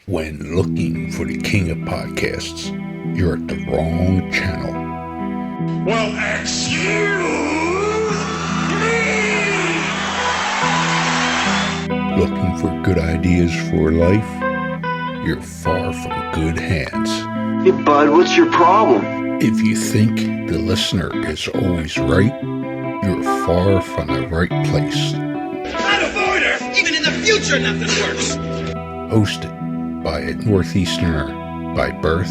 When looking for the king of podcasts, you're at the wrong channel. Well, excuse me! Looking for good ideas for life? You're far from good hands. Hey, bud, what's your problem? If you think the listener is always right, you're far from the right place. Out of order! Even in the future, nothing works! Hosted by a Northeasterner by birth,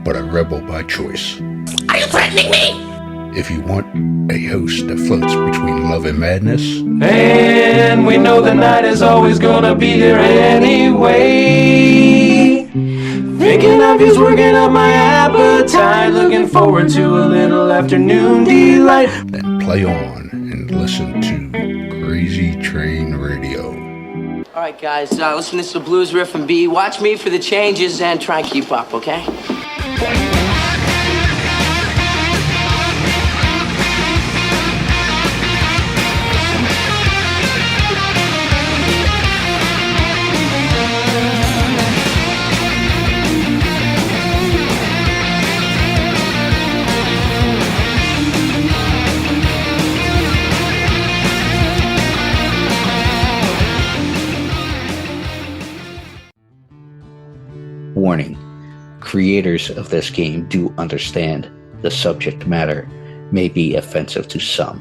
but a rebel by choice. Are you threatening me? If you want a host that floats between love and madness, and we know the night is always gonna be here anyway. Thinking of you's working up my appetite, looking forward to a little afternoon delight. then play on and listen to Crazy Train Radio. All right, guys, listen, this is the blues riff and B. Watch me for the changes and try and keep up, okay? Warning, creators of this game do understand the subject matter may be offensive to some,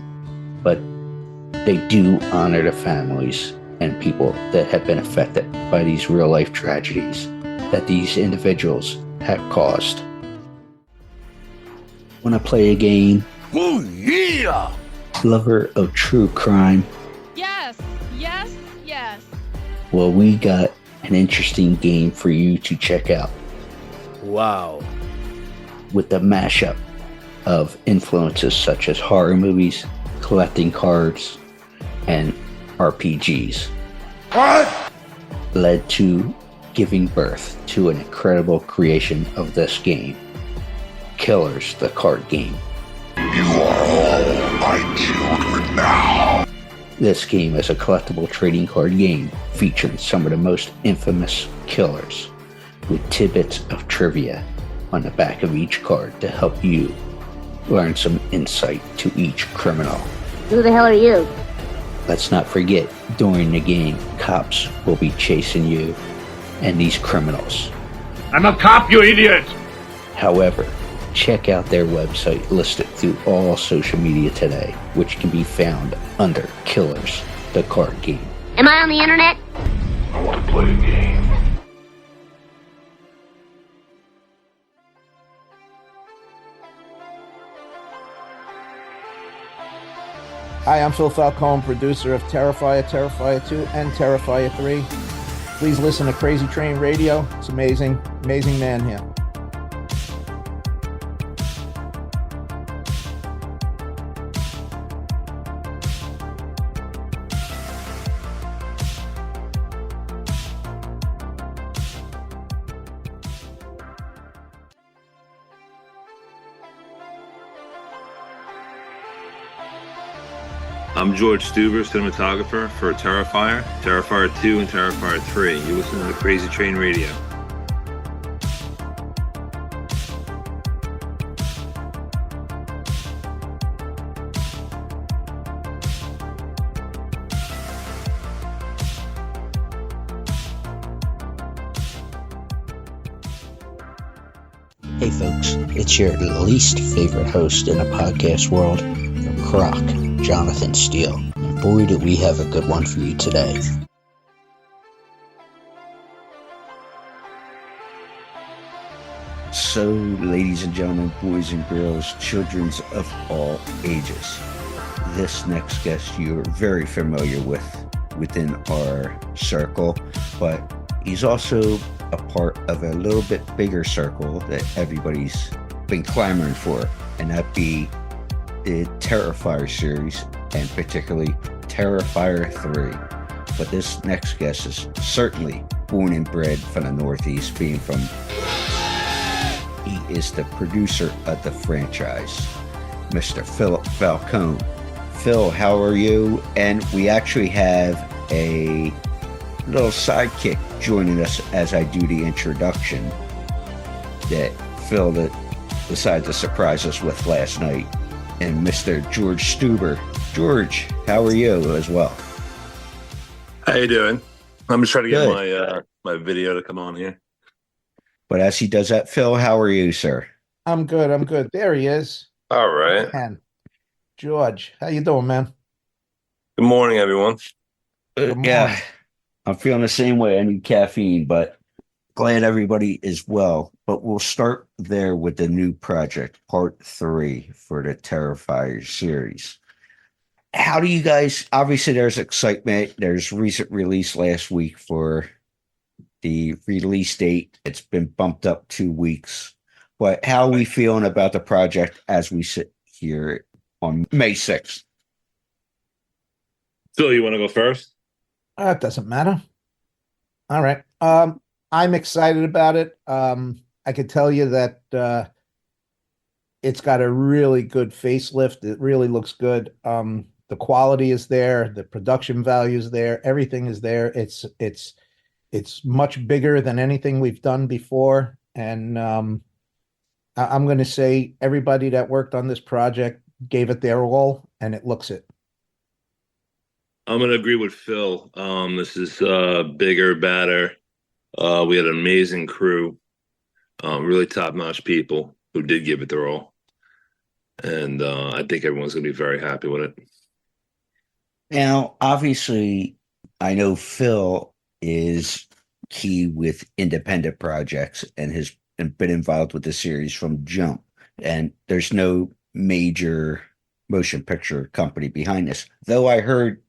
but they do honor the families and people that have been affected by these real-life tragedies that these individuals have caused. Want to play a game? Oh, yeah! Lover of true crime? Yes, yes, yes. Well, we got an interesting game for you to check out. Wow. With the mashup of influences such as horror movies, collecting cards, and RPGs. What? Led to giving birth to an incredible creation of this game, Killers, the card game. You are all my children now. This game is a collectible trading card game featuring some of the most infamous killers, with tidbits of trivia on the back of each card to help you learn some insight to each criminal. Who the hell are you? Let's not forget, during the game, cops will be chasing you and these criminals. I'm a cop, you idiot! However, check out their website listed through all social media today, which can be found under Killers, the card game. Am I on the internet? I want to play a game. Hi, I'm Phil Falcone, producer of Terrifier, Terrifier 2, and Terrifier 3. Please listen to Crazy Train Radio. It's amazing, amazing man here. I'm George Steuber, Cienmatographer for Terrifier, Terrifier 2, and Terrifier 3. You listen to the Crazy Train Radio. Hey folks, it's your least favorite host in the podcast world, Croc, Jonathan Steele. And boy, do we have a good one for you today. So, ladies and gentlemen, boys and girls, children of all ages, this next guest you're very familiar with within our circle, but he's also a part of a little bit bigger circle that everybody's been clamoring for, and that be the Terrifier series, and particularly Terrifier 3. But this next guest is certainly born and bred from the Northeast, being from... He is the producer of the franchise, Mr. Phil Falcone. Phil, how are you? And we actually have a little sidekick joining us as I do the introduction that Phil decided to surprise us with last night, and Mr. George Steuber. George, how are you as well? How you doing? I'm just trying to get Good. my video to come on here. But as he does that, Phil, how are you, sir? I'm good. I'm good. There he is. All right. Man, George, how you doing, man? Good morning, everyone. Good morning. Yeah, I'm feeling the same way. I need caffeine, but glad everybody is well. But we'll start there with the new project, part 3 for the Terrifier series. How do you guys, obviously there's excitement. There's recent release last week for the release date. It's been bumped up 2 weeks. But how are we feeling about the project as we sit here on May 6th? Phil, you want to go first? It doesn't matter. All right. I'm excited about it. I could tell you that it's got a really good facelift. It really looks good. The quality is there, the production value is there, everything is there. It's much bigger than anything we've done before. And I'm going to say everybody that worked on this project gave it their all, and it looks it. I'm going to agree with Phil. This is bigger, badder. We had an amazing crew, really top-notch people who did give it their all. And I think everyone's going to be very happy with it. Now, obviously, I know Phil is key with independent projects and has been involved with the series from jump. And there's no major motion picture company behind this. Though I heard,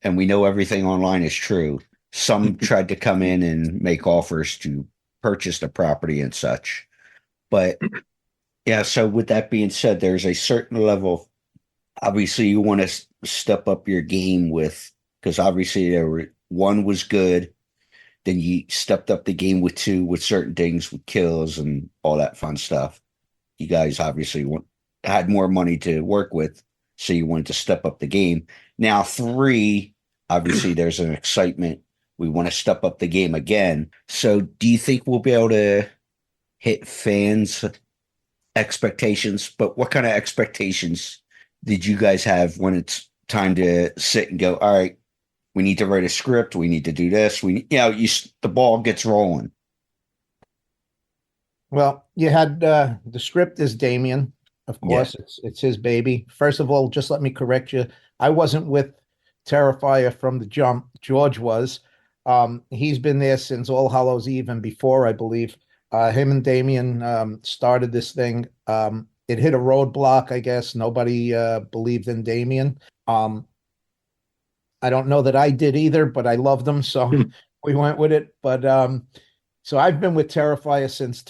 and we know everything online is true, some tried to come in and make offers to purchase the property and such. But yeah, so with that being said, there's a certain level, obviously you want to step up your game with, because obviously one was good, then you stepped up the game with 2 with certain things, with kills and all that fun stuff. You guys obviously had more money to work with, so you wanted to step up the game. Now 3, obviously there's an excitement. We want to step up the game again. So do you think we'll be able to hit fans' expectations? But what kind of expectations did you guys have when it's time to sit and go, all right, we need to write a script, we need to do this, the ball gets rolling? Well, you had the script is Damien, of course. Yeah. It's his baby. First of all, just let me correct you. I wasn't with Terrifier from the jump. George was. He's been there since All Hallows Eve and before, I believe. Him and Damien started this thing. It hit a roadblock, I guess. Nobody believed in Damien. I don't know that I did either, but I loved him, so we went with it. But so I've been with Terrifier since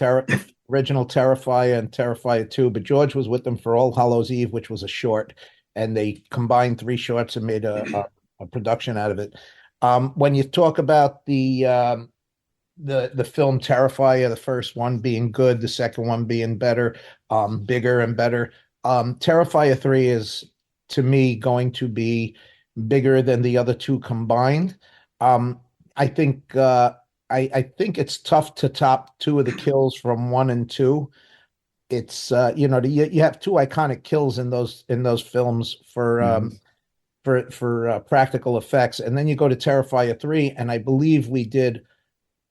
original Terrifier and Terrifier 2, but George was with them for All Hallows Eve, which was a short, and they combined 3 shorts and made a production out of it. When you talk about the film Terrifier, the first one being good, the second one being better, bigger and better, Terrifier 3 is, to me, going to be bigger than the other 2 combined. I think it's tough to top 2 of the kills from 1 and 2. It's you have 2 iconic kills in those films for practical effects, and then you go to Terrifier 3, and I believe we did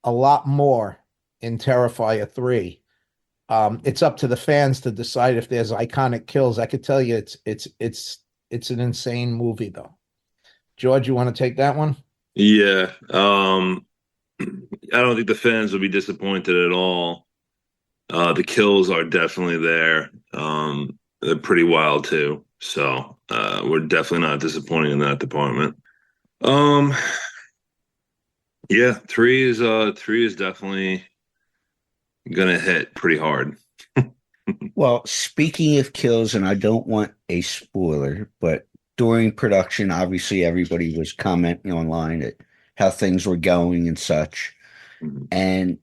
a lot more in Terrifier 3. It's up to the fans to decide if there's iconic kills. I could tell you it's an insane movie, though. George, you want to take that one? Yeah. I don't think the fans will be disappointed at all. The kills are definitely there. They're pretty wild too. So we're definitely not disappointing in that department. Yeah, 3 is definitely gonna hit pretty hard. Well, speaking of kills, and I don't want a spoiler, but during production, obviously everybody was commenting online at how things were going and such. Mhm. And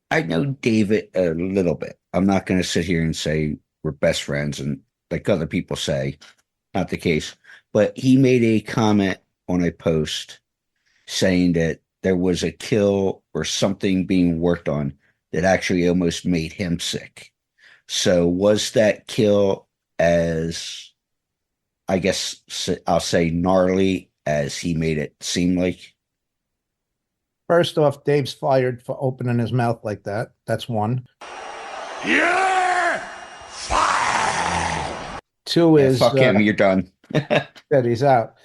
I know David a little bit. I'm not going to sit here and say we're best friends and like other people say, not the case. But he made a comment on a post saying that there was a kill or something being worked on that actually almost made him sick. So was that kill as, I guess I'll say, gnarly as he made it seem like? First off, Dave's fired for opening his mouth like that. That's one. You're fired! Two Yeah, is fuck him, you're done. that he's out.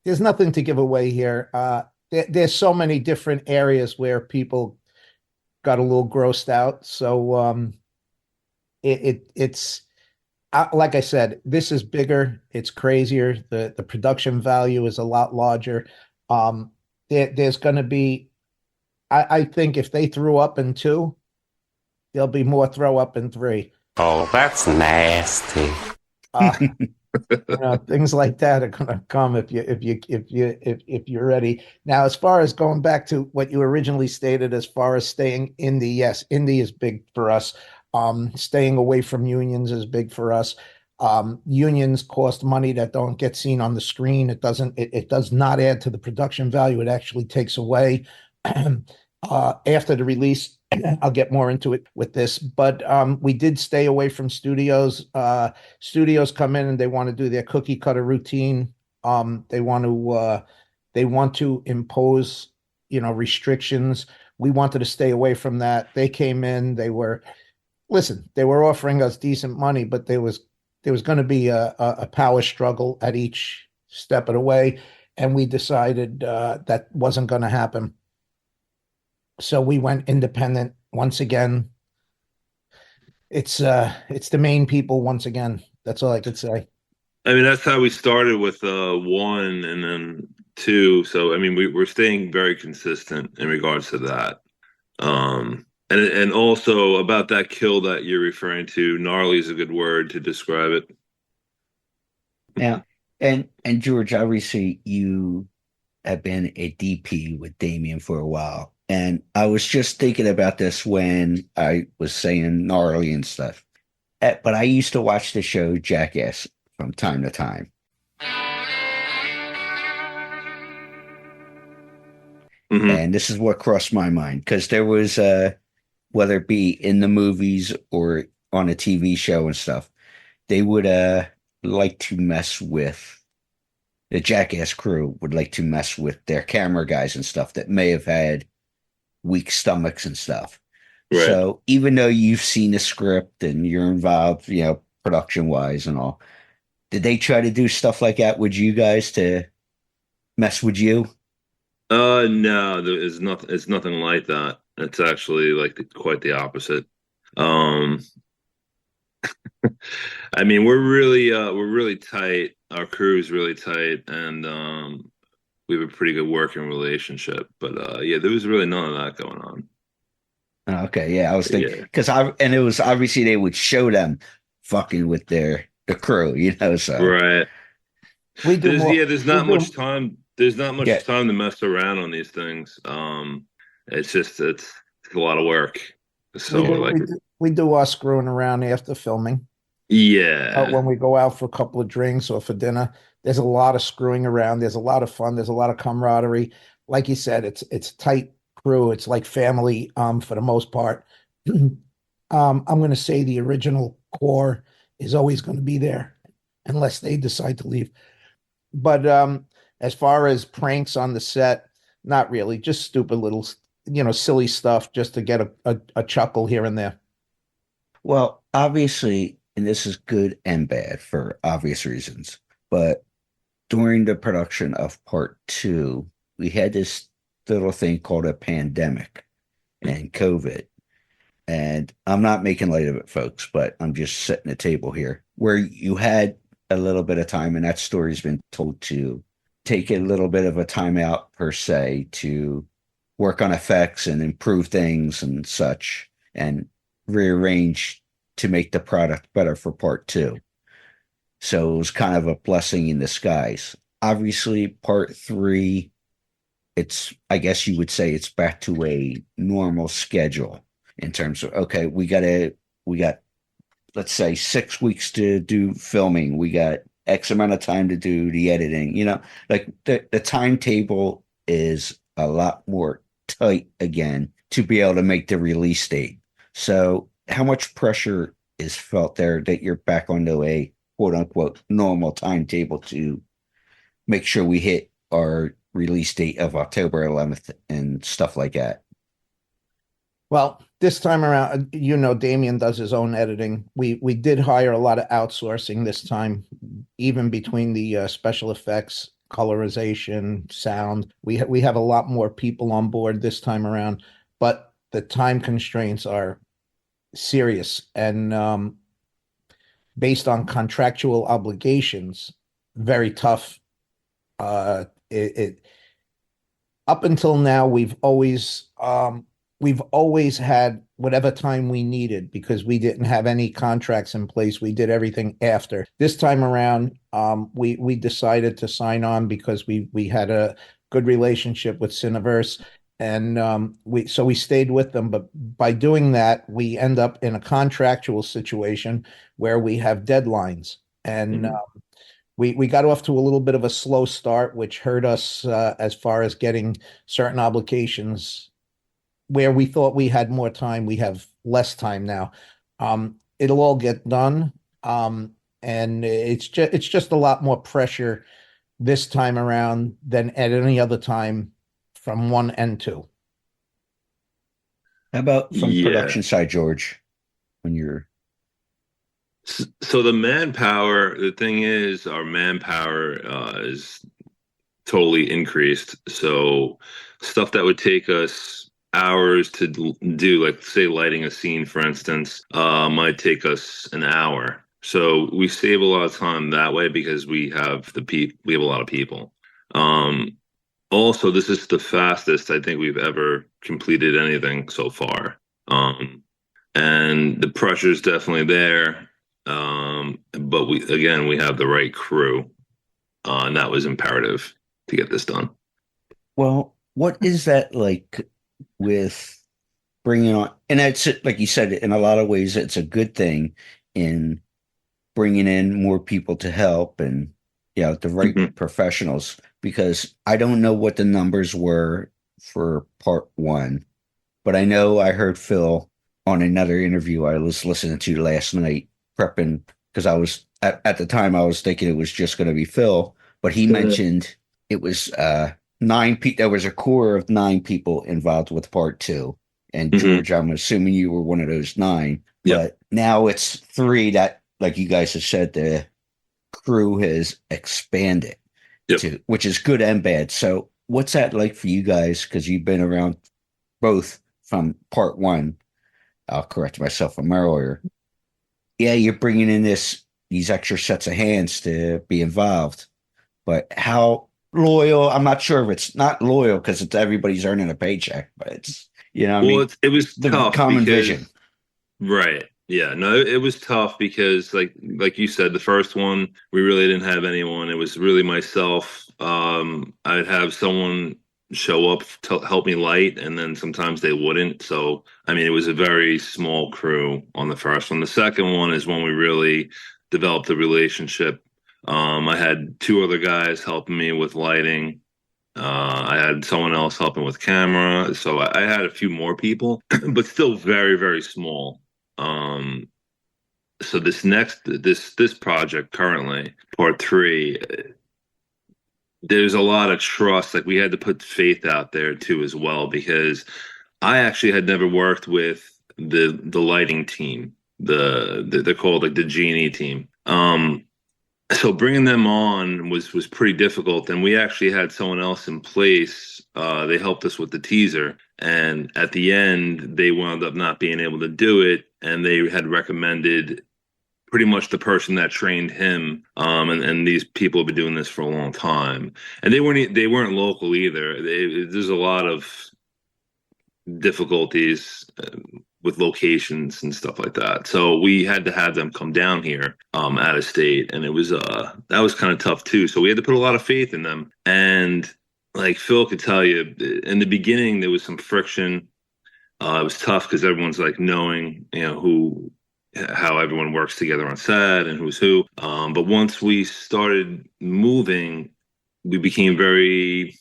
There's nothing to give away here. There's so many different areas where people got a little grossed out. So it's like I said, this is bigger. It's crazier. The production value is a lot larger. There's going to be, I think, if they threw up in 2, there'll be more throw up in 3. Oh, that's nasty. Things like that are going to come if you're ready. Now, as far as going back to what you originally stated, as far as staying indie, yes, indie is big for us. Staying away from unions is big for us. Unions cost money that don't get seen on the screen. It does not add to the production value. It actually takes away. After the release, I'll get more into it with this, but we did stay away from studios. Studios come in and they want to do their cookie cutter routine. They want to impose, restrictions. We wanted to stay away from that. They came in. They were offering us decent money, but there was going to be a power struggle at each step of the way, and we decided that wasn't going to happen. So we went independent once again. It's the main people once again. That's all I could say. I mean, that's how we started with 1 and then 2. So I mean, we're staying very consistent in regards to that. And also about that kill that you're referring to, gnarly is a good word to describe it. Yeah. And George, obviously you have been a DP with Damien for a while. And I was just thinking about this when I was saying gnarly and stuff. But I used to watch the show Jackass from time to time. Mm-hmm. And this is what crossed my mind, because there was, whether it be in the movies or on a TV show and stuff, they would like to mess with, the Jackass crew would like to mess with their camera guys and stuff that may have had weak stomachs and stuff. Right. So even though you've seen the script and you're involved, production wise and all, did they try to do stuff like that with you guys to mess with you? No, it's nothing like that. It's actually quite the opposite. I mean, we're really tight. Our crew is really tight, and we have a pretty good working relationship. But yeah, there was really none of that going on. Okay, yeah, I was thinking because it was obviously they would show them fucking with the crew, So right. There's not much time. There's not much Yeah. time to mess around on these things. It's just it's a lot of work. So we do our screwing around after filming. Yeah. When we go out for a couple of drinks or for dinner, there's a lot of screwing around. There's a lot of fun. There's a lot of camaraderie. Like you said, it's a tight crew. It's like family for the most part. I'm going to say the original core is always going to be there unless they decide to leave. But as far as pranks on the set, not really. Just stupid little, silly stuff just to get a chuckle here and there. Well, obviously, and this is good and bad for obvious reasons, but during the production of part 2, we had this little thing called a pandemic and COVID. And I'm not making light of it, folks, but I'm just setting the table here where you had a little bit of time, and that story's been told to take a little bit of a time out per se to work on effects and improve things and such and rearrange to make the product better for part 2. So it was kind of a blessing in disguise. Obviously, part 3, I guess you would say it's back to a normal schedule in terms of, okay, we got, let's say 6 weeks to do filming. We got X amount of time to do the editing, the timetable is a lot more tight again to be able to make the release date. So, how much pressure is felt there that you're back onto a quote unquote normal timetable to make sure we hit our release date of October 11th and stuff like that? Well, this time around, Damien does his own editing. We did hire a lot of outsourcing this time, even between the special effects, colorization, sound. We have a lot more people on board this time around, but the time constraints are serious, and based on contractual obligations, very tough. It up until now, we've always had whatever time we needed because we didn't have any contracts in place. We did everything after. This time around, we decided to sign on because we had a good relationship with Cineverse, and we stayed with them. But by doing that, we end up in a contractual situation where we have deadlines, and we got off to a little bit of a slow start, which hurt us as far as getting certain obligations where we thought we had more time. We have less time now. It'll all get done. And it's just a lot more pressure this time around than at any other time from one and two. How about from production side, George, when you're so the manpower, the thing is, our manpower is totally increased. So stuff that would take us hours to do, like say lighting a scene, for instance, might take us an hour. So we save a lot of time that way because we have we have a lot of people. Also, this is the fastest I think we've ever completed anything so far. And the pressure is definitely there. But we have the right crew, and that was imperative to get this done. Well, what is that like with bringing on? And it's like you said, in a lot of ways, it's a good thing in bringing in more people to help and the right professionals. Because I don't know what the numbers were for part one, but I know I heard Phil on another interview I was listening to last night, prepping, because I was at the time I was thinking it was just going to be Phil, but he mentioned it was 9 people. There was a core of 9 people involved with part two, and George, I'm assuming you were one of those 9. But now it's 3 that, like you guys have said, the crew has expanded to, which is good and bad. So what's that like for you guys? Because you've been around both from part one. I'll correct myself from earlier. Yeah, you're bringing in these extra sets of hands to be involved, but how loyal? I'm not sure if it's not loyal because it's everybody's earning a paycheck, but it's it was the tough common because, vision, right? Yeah, no, it was tough because like you said, the first one we really didn't have anyone. It was really myself. I'd have someone show up to help me light, and then sometimes they wouldn't. So I mean, it was a very small crew on the first one. The second one is when we really developed a relationship. I had 2 other guys helping me with lighting. I had someone else helping with camera. So I had a few more people, but still very, very small. So this project currently, part 3, there's a lot of trust. Like we had to put faith out there too as well, because I actually had never worked with the lighting team. They're called like the Genie team. So bringing them on was pretty difficult, and we actually had someone else in place. They helped us with the teaser, and at the end, they wound up not being able to do it, and they had recommended pretty much the person that trained him. And these people have been doing this for a long time, and they weren't local either. There's a lot of difficulties with locations and stuff like that. So we had to have them come down here out of state, and it was that was kind of tough too. So we had to put a lot of faith in them. And like Phil could tell you, in the beginning there was some friction. It was tough because everyone's like knowing how everyone works together on set and who's who. But once we started moving, we became very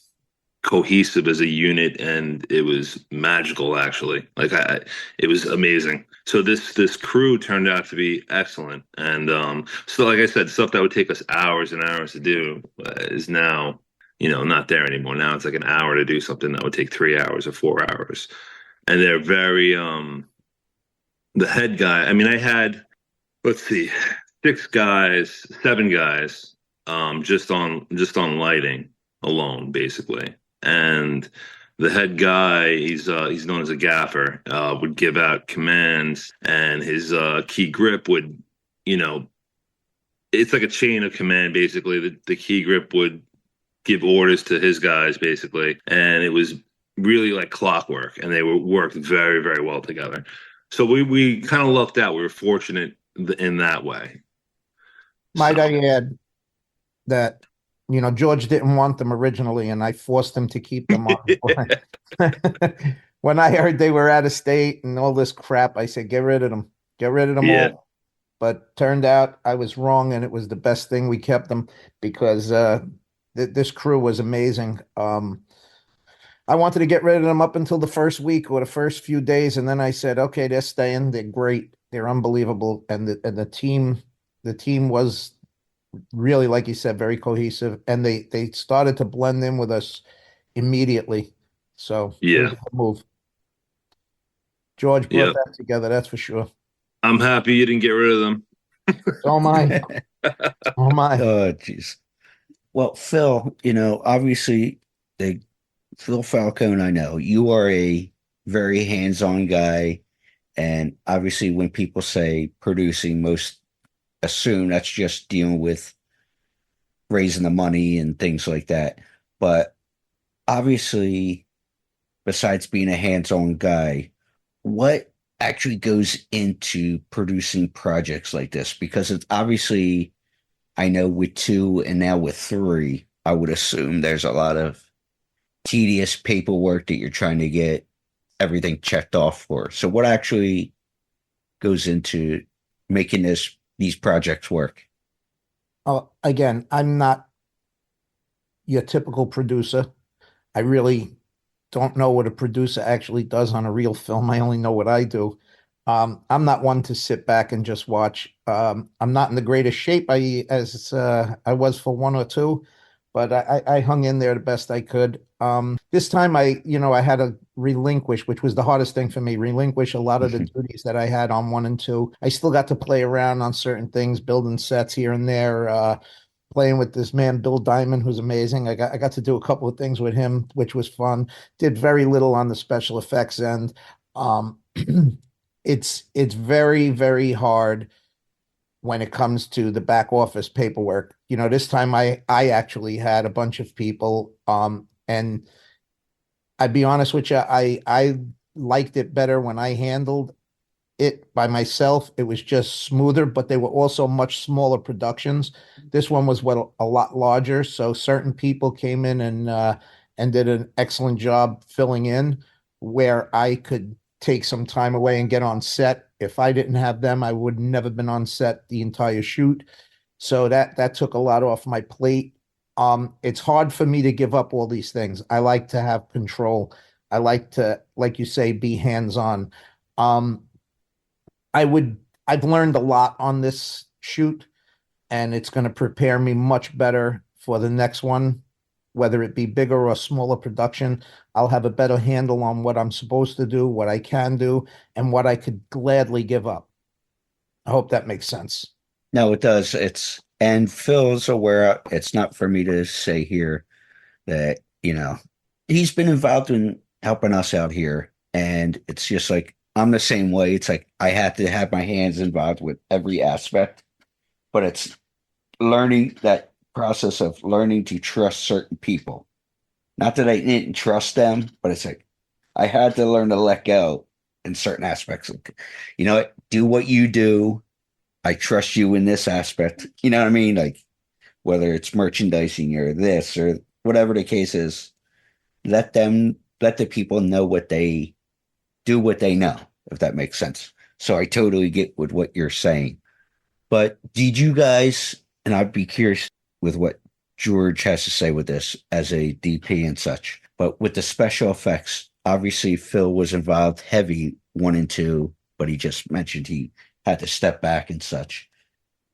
cohesive as a unit, and it was magical. Actually, it was amazing. So this crew turned out to be excellent, and so like I said, stuff that would take us hours and hours to do is now, not there anymore. Now it's like an hour to do something that would take 3 hours or 4 hours, and they're very the head guy. I mean, I had, let's see, 6 guys, 7 guys, just on lighting alone, basically. And the head guy, he's known as a gaffer, would give out commands, and his key grip would, it's like a chain of command, basically. The key grip would give orders to his guys, basically, and it was really like clockwork, and they worked very, very well together. So we kind of lucked out. We were fortunate in that way. Might I add that, George didn't want them originally, and I forced him to keep them on. When I heard they were out of state and all this crap, I said, get rid of them. Get rid of them all. But turned out I was wrong, and it was the best thing we kept them, because this crew was amazing. I wanted to get rid of them up until the first week or the first few days, and then I said, okay, they're staying. They're great. They're unbelievable. And the team was really, like you said, very cohesive, and they started to blend in with us immediately. So it was a good move. George brought that together, that's for sure. I'm happy you didn't get rid of them. So am I. Oh my. Oh, jeez. Well, Phil, obviously, Phil Falcone, I know you are a very hands-on guy, and obviously, when people say producing, most assume that's just dealing with raising the money and things like that. But obviously, besides being a hands-on guy, what actually goes into producing projects like this? Because it's obviously, I know with 2 and now with 3, I would assume there's a lot of tedious paperwork that you're trying to get everything checked off for. So what actually goes into making these projects work? Again, I'm not your typical producer. I really don't know what a producer actually does on a real film. I only know what I do. I'm not one to sit back and just watch. I'm not in the greatest shape as I was for 1 or 2, but I hung in there the best I could. This time I had to relinquish, which was the hardest thing for me, relinquish a lot of the duties that I had on 1 and 2. I still got to play around on certain things, building sets here and there, playing with this man, Bill Diamond, who's amazing. I got to do a couple of things with him, which was fun. Did very little on the special effects end. It's very, very hard when it comes to the back office paperwork. This time I actually had a bunch of people, and I'd be honest with you, I liked it better when I handled it by myself. It was just smoother, but they were also much smaller productions. This one was a lot larger, so certain people came in and did an excellent job filling in, where I could take some time away and get on set. If I didn't have them, I would never been on set the entire shoot. So that took a lot off my plate. It's hard for me to give up all these things. I like to have control. I like to, like you say, be hands-on. I've learned a lot on this shoot, and it's going to prepare me much better for the next one, whether it be bigger or smaller production. I'll have a better handle on what I'm supposed to do, what I can do, and what I could gladly give up. I hope that makes sense. No, it does. And Phil's aware, it's not for me to say here that, he's been involved in helping us out here. And it's just like, I'm the same way. It's like, I have to have my hands involved with every aspect, but it's learning that process of learning to trust certain people. Not that I didn't trust them, but it's like, I had to learn to let go in certain aspects. Do what you do. I trust you in this aspect. You know what I mean? Like, whether it's merchandising or this or whatever the case is, let the people know what they know, if that makes sense. So I totally get with what you're saying. But did you guys, and I'd be curious with what George has to say with this as a DP and such, But with the special effects, obviously Phil was involved heavy 1 and 2, but he just mentioned he had to step back and such.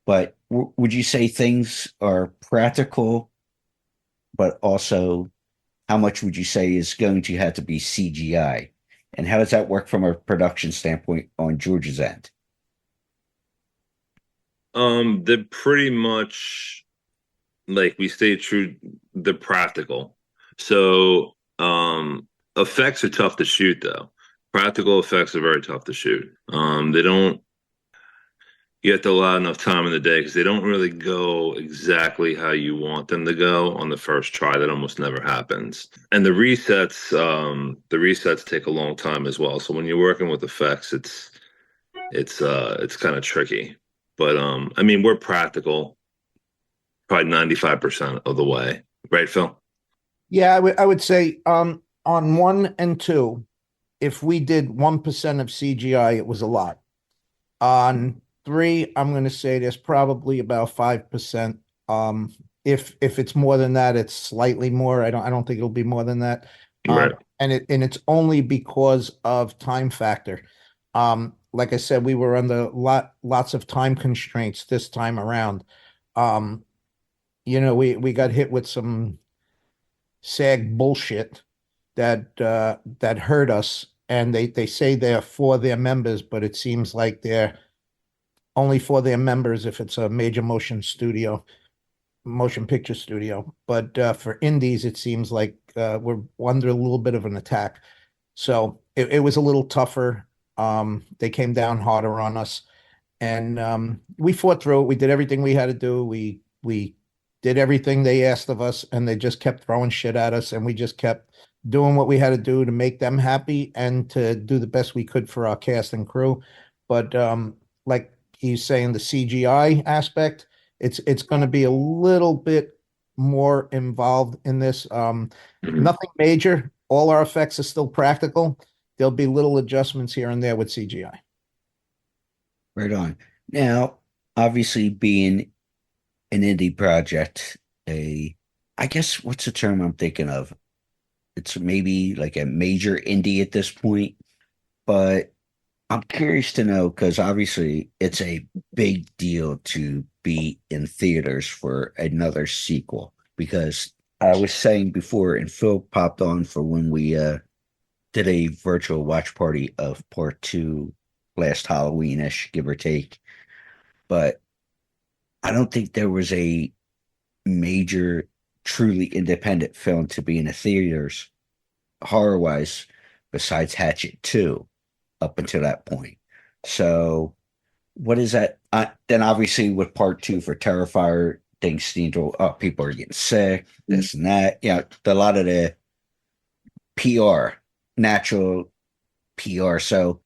But would you say things are practical, but also how much would you say is going to have to be CGI? And how does that work from a production standpoint on George's end? They're pretty much like we stay true. They're practical. So, effects are tough to shoot though. Practical effects are very tough to shoot. They don't you have to allow enough time in the day because they don't really go exactly how you want them to go on the first try. That almost never happens. And the resets take a long time as well. So when you're working with effects, it's kind of tricky. But I mean, we're practical probably 95% of the way, right, Phil? Yeah, I would say on 1 and 2, if we did 1% of CGI, it was a lot. On 3, I'm going to say there's probably about 5%. If it's more than that, it's slightly more. I don't think it'll be more than that. Right. And it's only because of time factor. Like I said, we were under lots of time constraints this time around. We got hit with some SAG bullshit that hurt us, and they say they're for their members, but it seems like they're only for their members if it's a major motion picture studio. But for indies, it seems like we're under a little bit of an attack. So it was a little tougher. They came down harder on us, and we fought through it. We did everything we had to do. We did everything they asked of us, and they just kept throwing shit at us, and we just kept doing what we had to do to make them happy and to do the best we could for our cast and crew. But like he's saying, the CGI aspect, it's going to be a little bit more involved in this. Nothing major. All our effects are still practical. There'll be little adjustments here and there with CGI. Right on. Now, obviously, being an indie project, I guess what's the term I'm thinking of? It's maybe like a major indie at this point, but I'm curious to know because obviously it's a big deal to be in theaters for another sequel. Because I was saying before, and Phil popped on for when we did a virtual watch party of part 2 last Halloween-ish, give or take. But I don't think there was a major, truly independent film to be in the theaters, horror-wise, besides Hatchet 2, up until that point. So, what is that? Then obviously with part 2 for Terrifier, things seem to, people are getting sick, this and that. A lot of the PR, natural PR. So,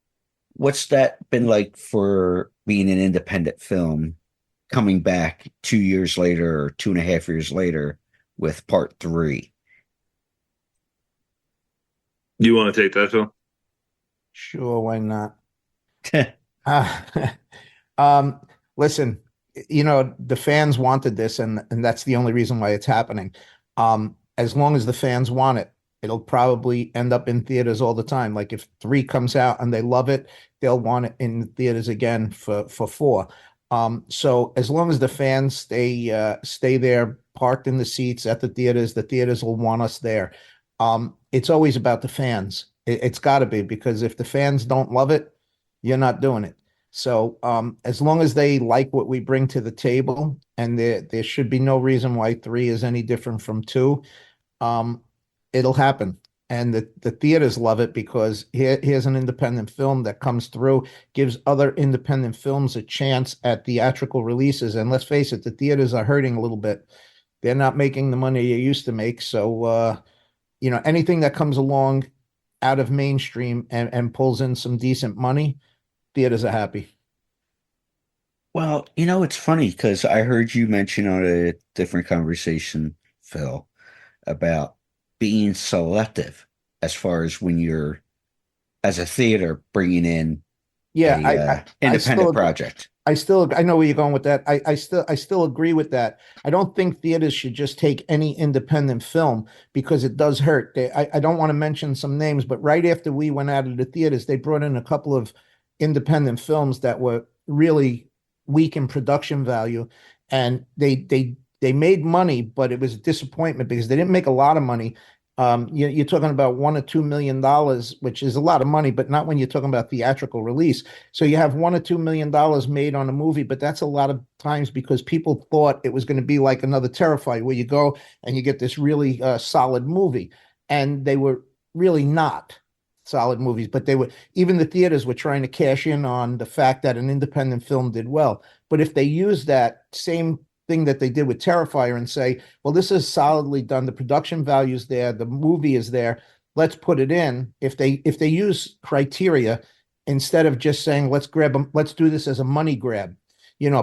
what's that been like for being an independent film coming back 2 years later or 2.5 years later with part 3? You want to take that, Phil? Sure, why not? Listen, the fans wanted this, and that's the only reason why it's happening. As long as the fans want it, it'll probably end up in theaters all the time. Like if 3 comes out and they love it, they'll want it in theaters again for 4. So as long as the fans stay there, parked in the seats at the theaters will want us there. It's always about the fans. It's got to be, because if the fans don't love it, you're not doing it. So as long as they like what we bring to the table, and there should be no reason why 3 is any different from 2, it'll happen. And the theaters love it because here's an independent film that comes through, gives other independent films a chance at theatrical releases. And let's face it, the theaters are hurting a little bit. They're not making the money they used to make. So, anything that comes along out of mainstream and pulls in some decent money, theaters are happy. Well, it's funny because I heard you mention on a different conversation, Phil, about being selective as far as when you're, as a theater, bringing in Yeah, independent project. I know where you're going with that. I still agree with that. I don't think theaters should just take any independent film because it does hurt. I don't want to mention some names, but right after we went out of the theaters, they brought in a couple of independent films that were really weak in production value, and they made money, but it was a disappointment because they didn't make a lot of money. You're talking about $1 or $2 million, which is a lot of money, but not when you're talking about theatrical release. So you have $1 or $2 million made on a movie, but that's a lot of times because people thought it was going to be like another Terrifier, where you go and you get this really solid movie, and they were really not solid movies. But they were, even the theaters were trying to cash in on the fact that an independent film did well. But if they use that same thing that they did with Terrifier and say, well, this is solidly done, the production value is there, the movie is there, let's put it in. If they use criteria instead of just saying let's do this as a money grab,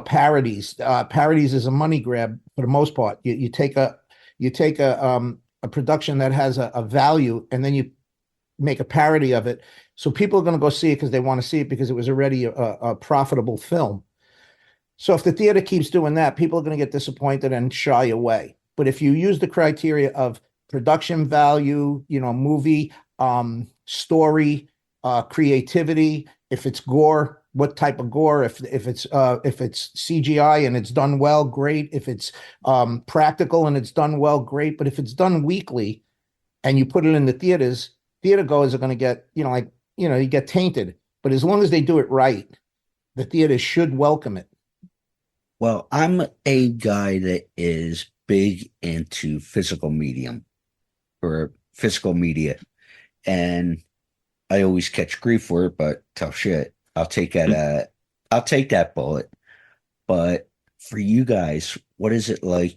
parodies is a money grab for the most part. You take a production that has a value, and then you make a parody of it, so people are going to go see it because they want to see it because it was already a profitable film. So if the theater keeps doing that, people are going to get disappointed and shy away. But if you use the criteria of production value, movie, story, creativity, if it's gore, what type of gore, if it's CGI and it's done well, great. If it's practical and it's done well, great. But if it's done weakly and you put it in the theaters, theater goers are going to get, you get tainted. But as long as they do it right, the theater should welcome it. Well, I'm a guy that is big into physical medium or physical media, and I always catch grief for it, but tough shit. I'll take that. I'll take that bullet. But for you guys, what is it like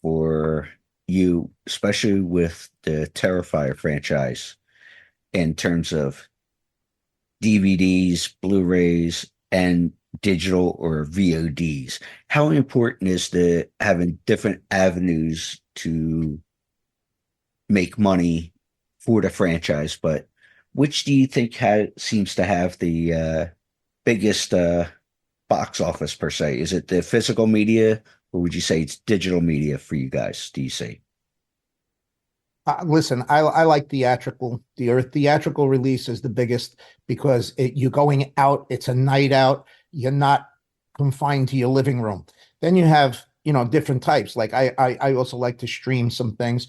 for you, especially with the Terrifier franchise, in terms of DVDs, Blu-rays, and digital or VODs? How important is the having different avenues to make money for the franchise? But which do you think seems to have the biggest box office per se? Is it the physical media, or would you say it's digital media for you guys? Do you say? Listen, I like theatrical. The theatrical release is the biggest because you're going out. It's a night out. You're not confined to your living room. Then you have, different types. Like I also like to stream some things.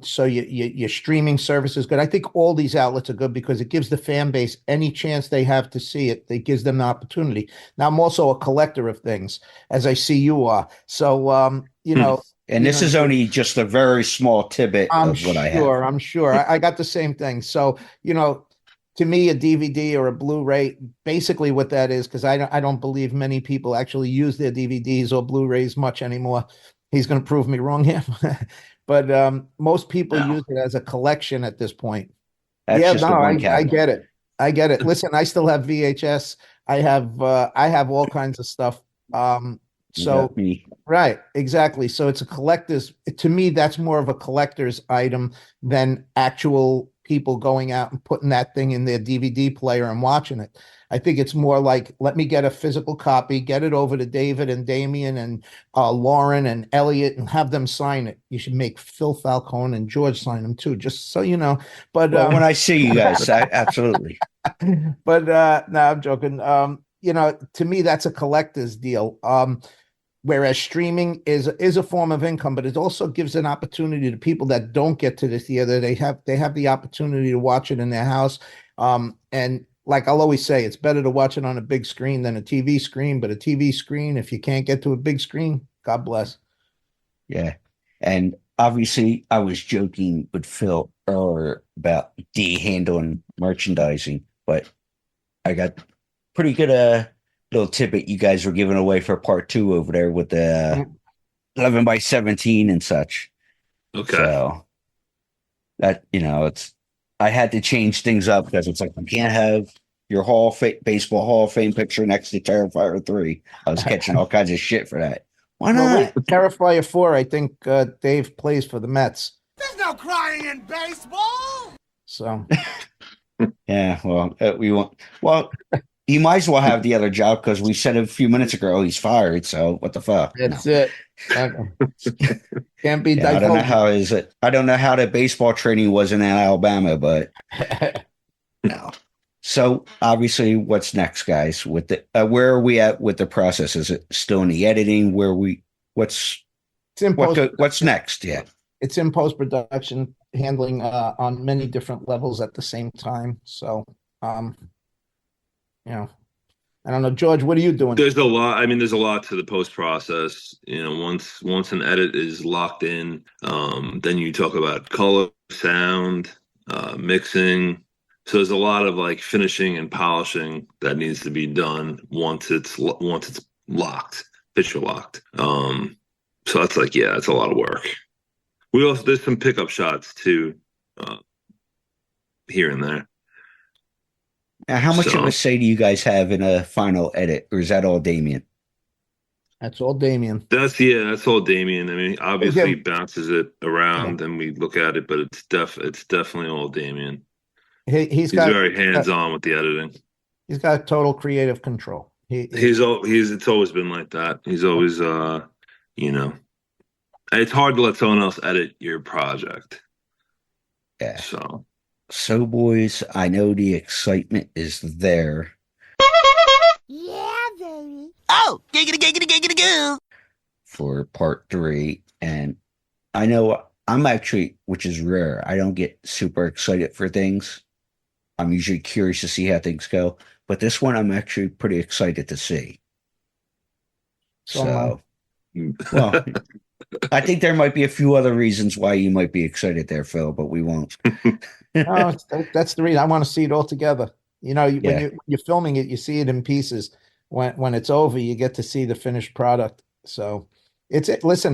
So your streaming service is good. I think all these outlets are good because it gives the fan base any chance they have to see it. It gives them the opportunity. Now, I'm also a collector of things, as I see you are. So, And this is only just a very small tidbit of what I have. I'm sure. I got the same thing. So, to me, a DVD or a Blu-ray, basically what that is, because I don't believe many people actually use their DVDs or Blu-rays much anymore. He's going to prove me wrong here. But most people use it as a collection at this point. That's yeah, just no, the one I cabinet. get it. I get it. Listen, I still have VHS. I have all kinds of stuff. So me. right, exactly. So it's a collector's. To me, that's more of a collector's item than actual people going out and putting that thing in their DVD player and watching it. I think it's more like, let me get a physical copy, get it over to David and Damien and Lauren and Elliot and have them sign it. You should make Phil Falcone and George sign them too, just so you know. But when I see you guys, absolutely. But no, I'm joking. To me, that's a collector's deal. Whereas streaming is a form of income, but it also gives an opportunity to people that don't get to the theater. They have the opportunity to watch it in their house. And like I'll always say, it's better to watch it on a big screen than a TV screen. But a TV screen, if you can't get to a big screen, God bless. Yeah. And obviously, I was joking with Phil earlier about handling merchandising, but I got pretty good little tidbit you guys were giving away for part 2 over there with the 11 by 17 and such. Okay. So that, I had to change things up because it's like, you can't have your baseball Hall of Fame picture next to Terrifier 3. I was catching all kinds of shit for that. Why not? Well, Terrifier 4, I think Dave plays for the Mets. There's no crying in baseball. So yeah, well, we want. Well, He might as well have the other job because we said a few minutes ago he's fired. So what the fuck? That's it. Can't be. Yeah, I don't know how is it. I don't know how the baseball training was in Alabama, but no. So obviously, what's next, guys? With the where are we at with the process? Is it still in the editing? What's next? Yeah, it's in post production, handling on many different levels at the same time. So, I don't know, George. What are you doing? There's a lot. I mean, there's a lot to the post process. Once an edit is locked in, then you talk about color, sound, mixing. So there's a lot of like finishing and polishing that needs to be done once it's locked, picture locked. So that's that's a lot of work. There's some pickup shots too, here and there. Now, how much of a say do you guys have in a final edit, or is that all Damien? That's all Damien. That's all Damien. I mean, obviously he bounces it around and we look at it, but it's definitely all Damien. He's very hands-on with the editing. He's got total creative control. It's always been like that. He's always it's hard to let someone else edit your project. Yeah. So, boys, I know the excitement is there. Yeah, baby. Oh, giggity, goo. For part 3. And I know I'm actually, which is rare, I don't get super excited for things. I'm usually curious to see how things go. But this one I'm actually pretty excited to see. So, well, I think there might be a few other reasons why you might be excited there, Phil, but we won't. No, that's the reason. I want to see it all together. When you're filming it, you see it in pieces. When it's over, you get to see the finished product. So trust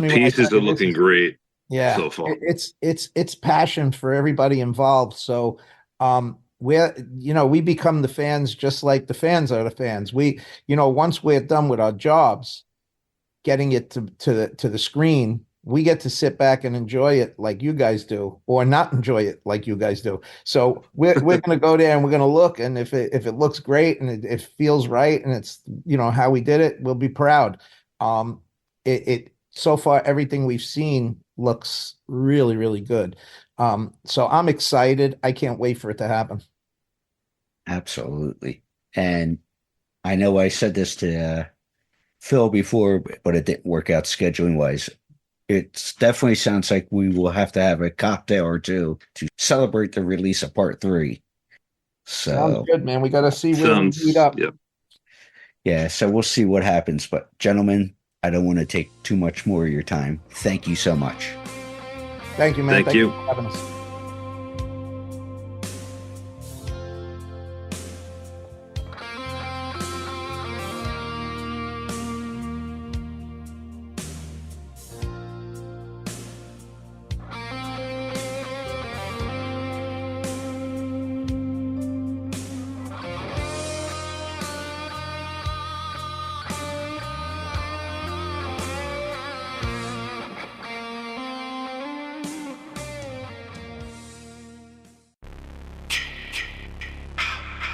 me. The pieces are looking great. Yeah, so far. It's passion for everybody involved. So we become the fans just like the fans are the fans. Once we're done with our jobs, getting it to the screen, we get to sit back and enjoy it like you guys do, or not enjoy it like you guys do. So we're going to go there and we're going to look, and if it looks great and it feels right, and it's how we did it, we'll be proud. So far everything we've seen looks really, really good. So I'm excited. I can't wait for it to happen. Absolutely. And I know I said this to Phil before, but it didn't work out scheduling wise. It definitely sounds like we will have to have a cocktail or two to celebrate the release of part 3. So sounds good, man. We got to see where we meet up. Yep. Yeah, so we'll see what happens. But gentlemen, I don't want to take too much more of your time. Thank you so much. Thank you, man. Thank you for having us.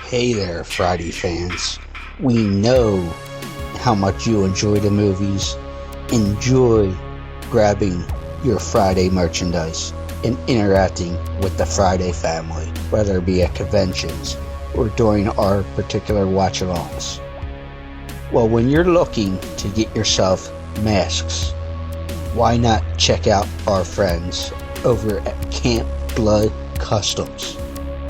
Hey there, Friday fans. We know how much you enjoy the movies. Enjoy grabbing your Friday merchandise and interacting with the Friday family, whether it be at conventions or during our particular watch-alongs. Well, when you're looking to get yourself masks, why not check out our friends over at Camp Blood Customs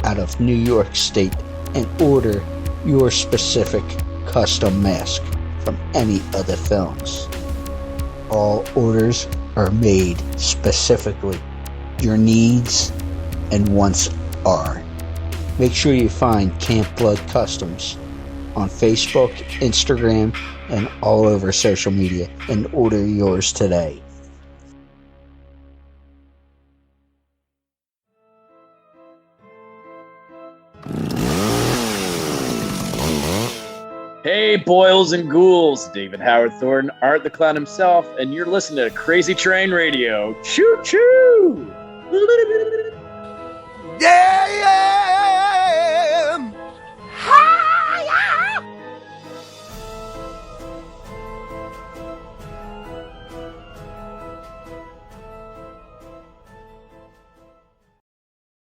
out of New York State and order your specific custom mask from any of the films. All orders are made specifically. Your needs and wants are. Make sure you find Camp Blood Customs on Facebook, Instagram, and all over social media and order yours today. Hey, boils and ghouls, David Howard Thornton, Art the Clown himself, and you're listening to Crazy Train Radio. Choo choo! Yeah!